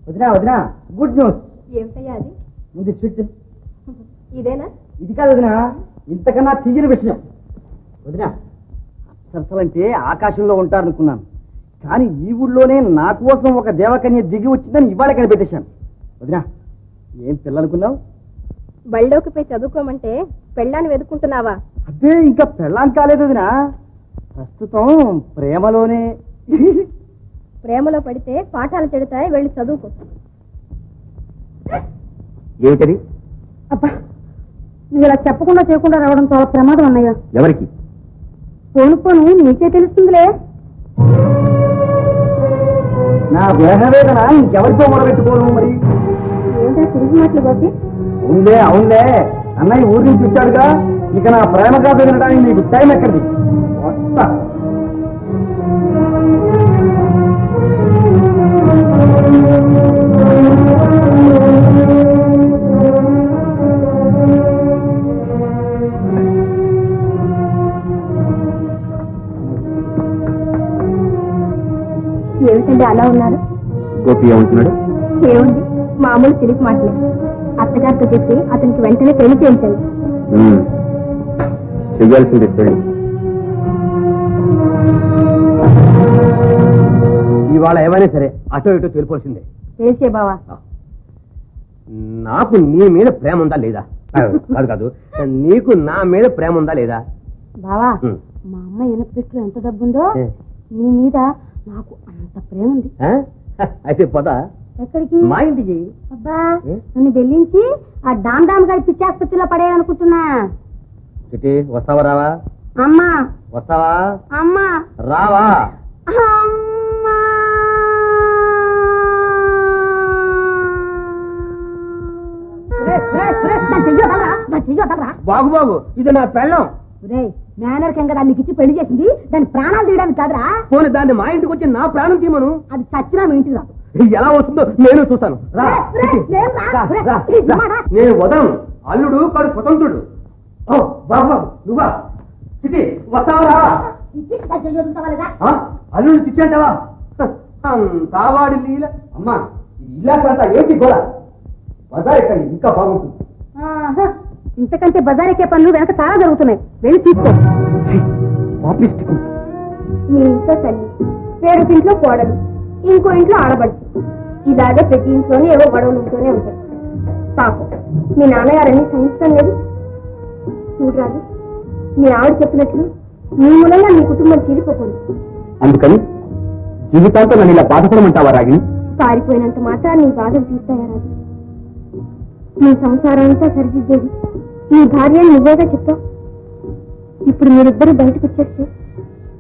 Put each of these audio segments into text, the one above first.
వదినా వదినా, good news. ఏమిటయ్యా అది? ముందు స్వీట్. ఇదేనా? ఇది కాదు వదినా, ఇంతకన్నా తీయని విషయం. వదినా, అప్సరసలంటే ఆకాశంలో ఉంటారనుకున్నాను, కానీ ఈ ఊళ్ళోనే నా కోసం ఒక దేవకన్య దిగి వచ్చిందని ఇవాళ కనిపెట్టేశాను. వదినా, ఏం పిల్లనుకున్నావు? బళ్ళోకి పోయి చదువుకోమంటే పెళ్ళాన్ని వెతుక్కుంటున్నావా? అదే, ఇంకా పెళ్ళాం కాలేదు వదినా, ప్రస్తుతం ప్రేమలోనే. ప్రేమలో పడితే పాఠాలు చెడతాయి, వెళ్ళి చదువుకో. ఏమిటది? అబ్బా, నువ్వు ఇలా చెప్పకుండా చేయకుండా రావడం చాలా ప్రమాదం అన్నయ్య. ఎవరికి? పోను పోను నీకే తెలుస్తుందిలే. నా దేహవేదన ఇంకెవరితో మొదలుపెట్టుకోను మరి. ఏంటో తిరిగి మాటలు గోపి. అవునులే అవునులే, అన్నయ్య ఊరి నుంచి వచ్చాడుగా, ఇక నా ప్రేమగా వినడానికి నీకు టైం ఎక్కడిది? వస్తా. ఏమిటండి అలా ఉన్నారు? గోపి ఏమంటున్నాడు? ఏముంది, మామూలు చిలిపి మాటలే. అత్తగారితో చెప్పి అతనికి వెంటనే పెళ్లి చేయించండి. చెయ్యాల్సింది పెళ్లి. ఇవాళ ఏమైనా సరే అటో ఇటో తెలిపోల్సిందే. చేసే బావా, నాకు నీ మీద ప్రేమ ఉందా లేదా? కాదు కాదు, నీకు నా మీద ప్రేమ ఉందా లేదా? బావా, మా అమ్మ ఎనపెట్లో ఎంత డబ్బుందో నీ మీద నాకు అంత ప్రేమ ఉంది. అయితే పోదా? ఎక్కడికి? మా ఇంటికి. అబ్బా, నన్ను వెళ్ళించి ఆ డామ్ డామ్ గారి పిచ్చాసుపత్రిలో పడేయాలనుకుంటున్నా. చిట్టి, వస్తావా రావా? అమ్మా వస్తావా? అమ్మా రావా? అమ్మా. బాగు బాగు, ఇది నా పెళ్ళం. మేనర్ కింద దానికి ఇచ్చి పెళ్లి చేసింది, దాని ప్రాణాలు తీయడానికి కాదురా. పోనీ దాన్ని మా ఇంటికి వచ్చి నా ప్రాణం తీయమను. అది చచ్చినా మీ ఇంటికి రాదు. ఎలా వస్తుందో నేను చూస్తాను. రా. నేను వదలను. అల్లుడు కాడు స్వతంత్రుడు. బాబు బాబు, నువ్వా? చిట్టి, వస్తావా రావా? అల్లుడు చిచ్చి అంటావా? కావాడి లీల. అమ్మా, ఇల్లాకంతా ఏంటి గోళ? బజార్ ఎక్కండి, ఇంకా బాగుంటుంది. ఇంతకంటే బజారికే పనులు వెనక చాలా జరుగుతున్నాయి, వెళ్ళి తీసుకో. మీ ఇంట్లో తల్లి, వేరొక ఇంట్లో కోడలు, ఇంకో ఇంట్లో ఆడబడుచు, ఇలాగే ప్రతి ఇంట్లోనే ఏవో గొడవలు ఉంటూనే ఉంటాయి. పాపం మీ నాన్నగారని సహించడం లేదు. చూడరాదు, మీ ఆవిడ చెప్పినట్లు మీ మూలంగా మీ కుటుంబం చీలిపోతుంది. అందుకని జీవితాంతం నన్ను ఇలా బాధపడమంటావా రాగిని? పారిపోయినంత మాత్రం నీ బాధలు తీస్తాయా రాదు? నీ సంసారం అంతా సరిదిద్దేది నీ భార్య అని నువ్వేగా చెప్తావు. ఇప్పుడు మీరిద్దరూ బయటకు వచ్చేస్తే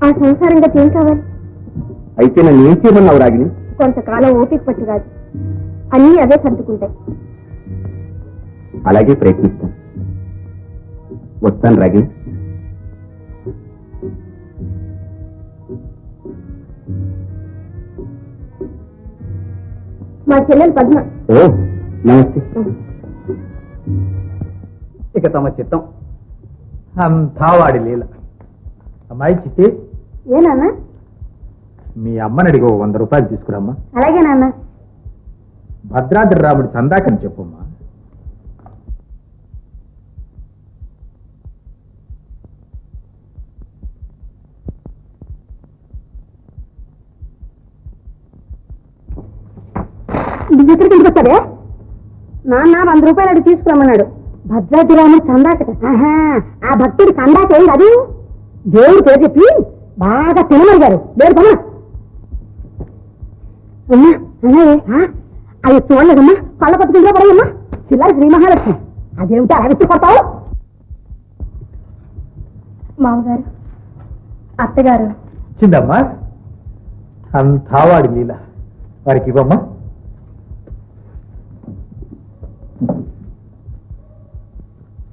ఆ సంసారంగా ఏం కావాలి? అయితే నన్ను ఏం చేయమన్నావు రాగిని? కొంతకాలం ఓపిక పట్టు రాదు, అన్నీ అదే సర్దుకుంటాయి. అలాగే ప్రయత్నిస్తాను. వస్తాను రాగిని. మా చెల్లెలు పద్మ. ఓ, నమస్తే. ఇక తమ చిత్తం. అంతా వాడి లీల. అమ్మాయి చిట్టి, ఏ నాన్న? మీ అమ్మని అడిగి 100 రూపాయలు తీసుకురమ్మా. అలాగే నాన్న. భద్రాద్రి రాముడి చందాకని చెప్పమ్మా. ఎక్కడికి ఇంటికి వచ్చాడే? నాన్న 100 రూపాయలు అడిగి తీసుకురమ్మన్నాడు. భద్రాద్రి రాముడు చందాకట. ఆ భక్తుడి చందాక ఏం కాదు, దేవుడు పేరు చెప్పి బాగా తినమడిగారు. దేవుడు పమ్మా. అమ్మా అలాగే అది చూడలేదమ్మా, కళ్ళ పట్టుకుంటూ పడేయమ్మా. చిల్లర శ్రీ మహాలక్ష్మి, అదేమిటి అలా విచ్చి కొడతావు? మామగారు, అత్తగారు. చిందమ్మా, అంతా వాడి లీల. వారికి ఇవ్వమ్మా.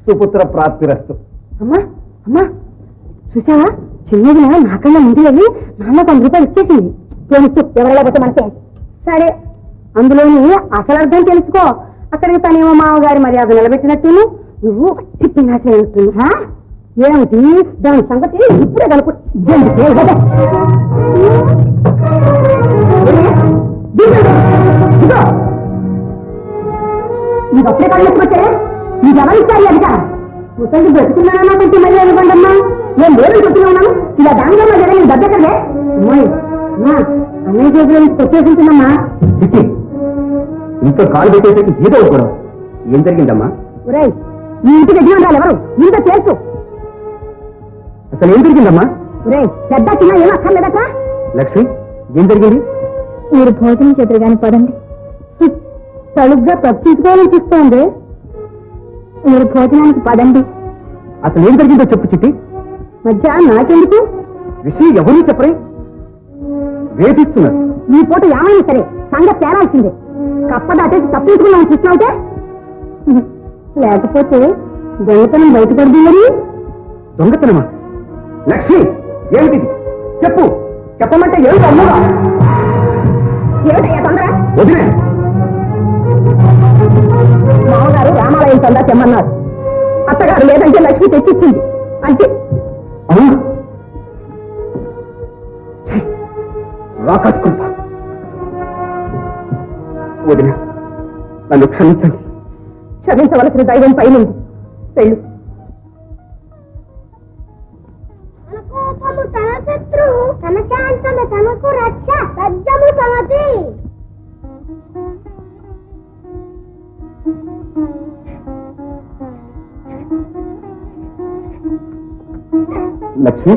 సుపుత్ర ప్రాప్తిరస్తు. అమ్మా అమ్మా, చూసావా, చిన్నదిన నాకన్నా ముందు వెళ్ళి నాన్న 100 రూపాయలు ఇచ్చేసింది. తెలుస్తూ ఎవరైనా పోతే మనకే సరే. అందులోని అసలు అర్థం తెలుసుకో. అక్కడికి తనేమో మామగారి మర్యాద నిలబెట్టినట్టు, నువ్వు తిన్నాసేనట్టు. ఏమిటి దాని సంగతి ఇప్పుడే కనుక. నీకు అప్పుడే కాళ్ళు ఎత్తుకొచ్చారే నీకు ఎవరు ఇచ్చారు అధికారం ముసలి బ్రతుకున్నానన్నా కొంచెం మళ్ళీ ఇవ్వండి అమ్మా నేను లేదని చెప్తూనే ఉన్నాను ఇలా దానిలో మా జగన్ దగ్గరే అమ్మాయి అమ్మా అన్నయ్య చేతిలో నుంచి కొట్టేసుకుంటున్నమ్మా చిట్టి ఇంట్లో కాలు పెట్టేసరికి ఏదో కూడా ఏం జరిగిందమ్మా? ఒరేయ్ ఈ ఇంటికి యజమానురాలు ఎవరు ఇంత తెలుసు అసలు ఏం జరిగిందమ్మా? ఒరేయ్ పెద్ద చిన్న ఏం అక్కర్లేదట లక్ష్మి ఏం జరిగింది? మీరు భోజనం చెదురుగాని పడండి తలుగ్గా తప్పించుకోవాలని చూస్తోంది మీరు భోజనానికి పదండి అసలు ఏం జరిగిందో చెప్పు చిట్టి. మధ్య నాకెందుకు విషయం ఎవరూ చెప్పరే వేధిస్తున్నారు. ఈ పూట ఏమైనా సరే సంగతి తేలాల్సిందే కప్ప దాటేసి తప్పించుకున్నాను చూస్తున్నావుటే లేకపోతే దొంగతనం బయటపడుతుంది మరి దొంగతనమా? లక్ష్మి ఏమిటిది చెప్పు, చెప్పమంటే ఏమిటి అమ్ముగా? ఏమిటయ్యా తొందర వదిలే. మామగారు రామాలయం తొందర తెమ్మన్నారు అత్తగారు లేదంటే లక్ష్మి తెచ్చిచ్చింది అంతే అవును రాకాచుకుంట వదిన నన్ను క్షమించండి. క్షమించవలసిన దైవం పైనుంది వెళ్ళు తన కోపము తన శత్రువు తన శాంతమ తనకు రక్ష సజ్జము సమతి లక్ష్మి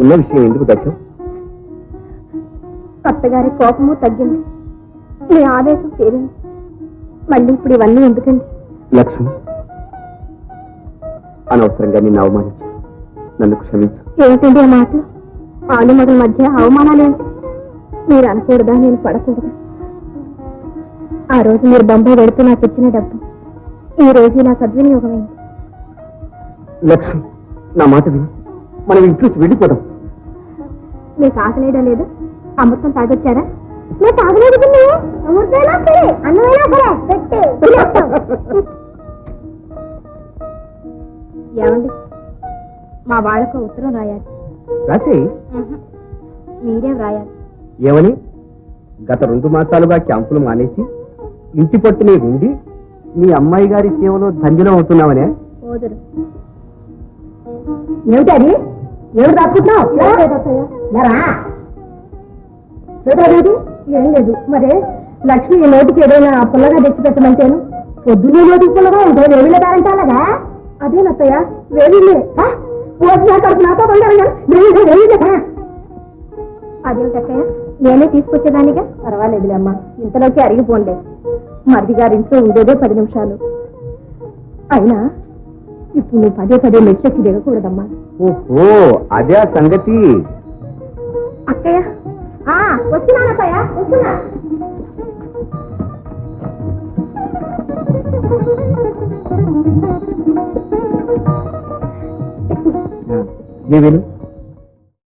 ఉన్న విషయం ఎందుకు దాచావు? అత్తగారి కోపము తగ్గింది మీ ఆవేశం తీరింది మళ్ళీ ఇప్పుడు ఇవన్నీ ఎందుకండి లక్ష్మి అనవసరంగా నిన్ను అవమానించా, నన్ను క్షమించు. ఏమిటండి ఆ మాటలు ఆలు మగల మధ్య అవమానాలేంటి మీరు అనకూడదా నేను పడకూడదా ఆ రోజు మీరు బొంబాయి వెళుతూ నాకు ఇచ్చిన డబ్బు ఈ రోజు ఇలా సద్వినియోగమైంది లక్ష్మి నా మాట విను, మనం ఇంట్లో నుంచి వెళ్ళిపోదాం. మీకు ఆకలేయడం లేదు అమృతం తాగొచ్చారా నేను తాగలేదు పిన్ని అమృతైనా సరే అన్నమైనా సరే పెట్టే ఏమండి మా వాళ్ళకు ఉత్తరం రాయాలి రాసి మీరే వ్రాయాలి ఏమని? గత 2 మాసాలుగా క్యాంపులు మానేసి ఇంటి పట్టునే ఉండి మీ అమ్మాయి గారి సేవలో ధన్యులం అవుతున్నామనే? ఓదురు ఏమిటది ఏమిటి రాసుకుంటున్నావు ఏం లేదు మరే లక్ష్మి ఈ నోటికి ఏదైనా పుల్లగా తెచ్చిపెట్టమంటేను పొద్దున్నే నోటికి పుల్లగా ఉంటుంది వేవిళ్ళదారంటే అలాగా అదేనత్తయ్య వేవిళ్ళే నాతో అదేమిటత్తయ్య నేనే తీసుకొచ్చేదానిగా పర్వాలేదులే అమ్మా ఇంతలోకి అరిగిపోలే మరిది గారింట్లో ఉండేదే 10 నిమిషాలు అయినా ఇప్పుడు నువ్వు పదే మెట్లెక్కి దిగకూడదమ్మా ఓహో అదే ఆ సంగతి. అక్కయ్య వస్తున్నానక్కయ్య వస్తున్నా ఏవేను